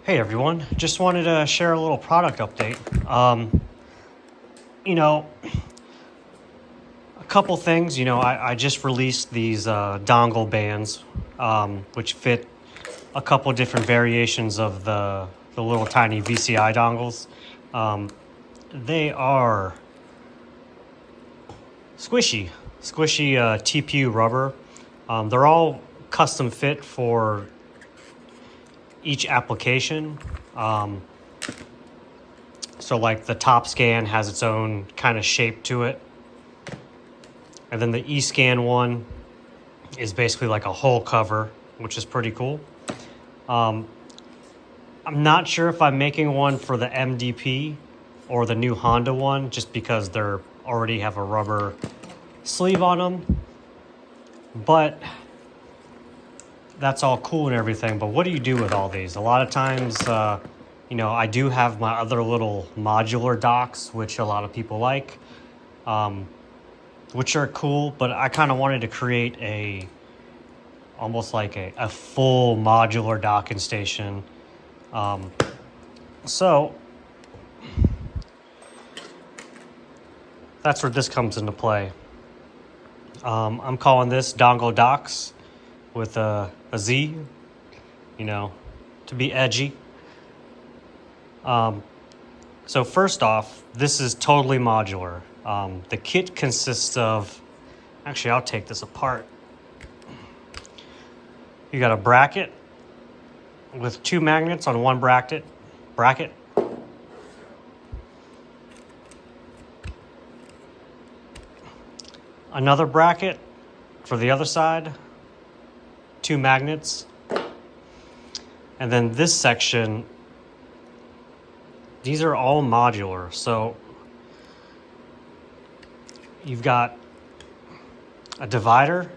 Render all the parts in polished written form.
Hey everyone, just wanted to share a little product update. You know, a couple things. I just released these dongle bands, which fit a couple different variations of the little tiny VCI dongles. They are squishy TPU rubber. They're all custom fit for each application. So like the top scan has its own kind of shape to it. And then the E-scan one is basically like a whole cover, which is pretty cool. I'm not sure if I'm making one for the MDP or the new Honda one, just because they're already have a rubber sleeve on them. But that's all cool and everything. But what do you do with all these? A lot of times, I do have my other little Modular Dockz, which a lot of people like, which are cool. But I kind of wanted to create almost like a full modular docking station. So that's where this comes into play. I'm calling this Dongle Dockz with a Z, to be edgy. So first off, this is totally modular. The kit consists of, actually I'll take this apart. You got a bracket with two magnets on one bracket. Another bracket for the other side, two magnets. And then this section, these are all modular. So you've got a divider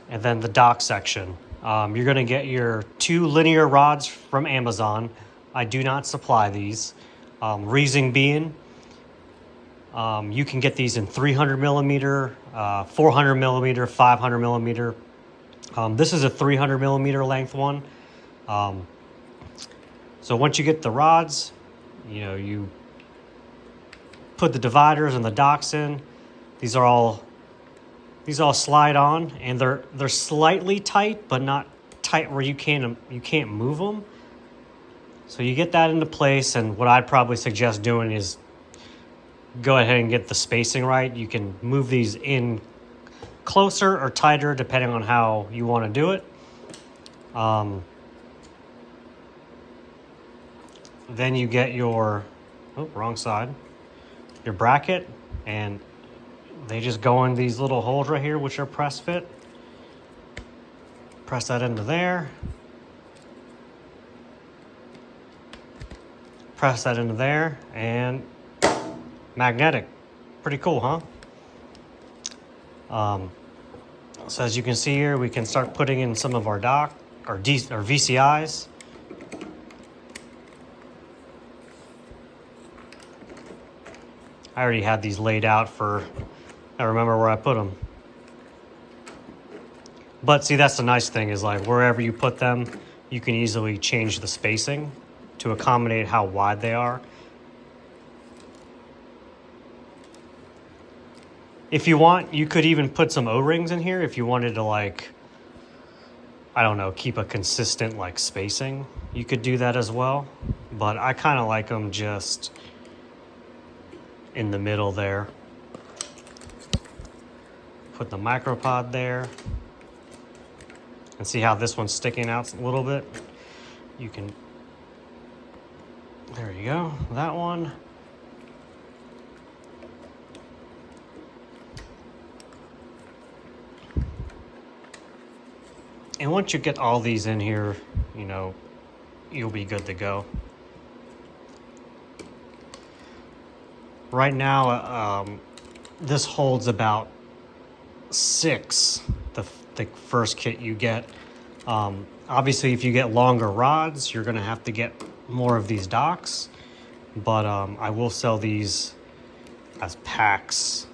and then the dock section. You're going to get your two linear rods from Amazon. I do not supply these. Reason being, you can get these in 300 millimeter, 400 millimeter, 500 millimeter. This is a 300 millimeter length one. So once you get the rods, you put the dividers and the docks in. These all slide on, and they're slightly tight, but not tight where you can't move them. So you get that into place, and what I'd probably suggest doing is go ahead and get the spacing right. You can move these in closer or tighter depending on how you want to do it. Then you get your, wrong side, your bracket, and they just go in these little holes right here, which are press fit. Press that into there. Press that into there, and magnetic. Pretty cool, huh? So as you can see here, we can start putting in some of our VCIs. I already had these laid out I remember where I put them. But see, that's the nice thing is like wherever you put them, you can easily change the spacing to accommodate how wide they are. If you want, you could even put some O-rings in here if you wanted to keep a consistent spacing. You could do that as well. But I kind of like them just in the middle there. Put the micropod there. And see how this one's sticking out a little bit? There you go, that one. And once you get all these in here, you'll be good to go. Right now, this holds about 6, the first kit you get. Obviously, if you get longer rods, you're going to have to get more of these docks. But I will sell these as packs,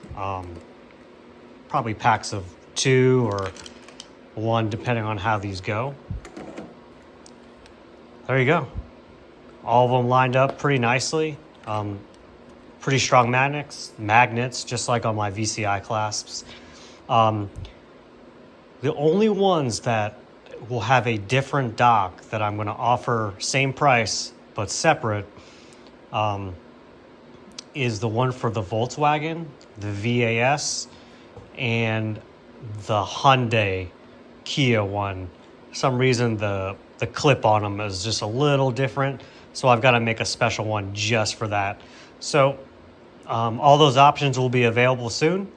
probably packs of 2 or 1, depending on how these go. there you go. All of them lined up pretty nicely. Pretty strong magnets, just like on my VCI clasps. The only ones that will have a different dock that I'm going to offer same price but separate is the one for the Volkswagen, the VAS, and the Hyundai Kia one. For some reason the clip on them is just a little different, so I've got to make a special one just for that. So all those options will be available soon.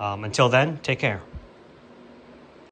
Until then, take care.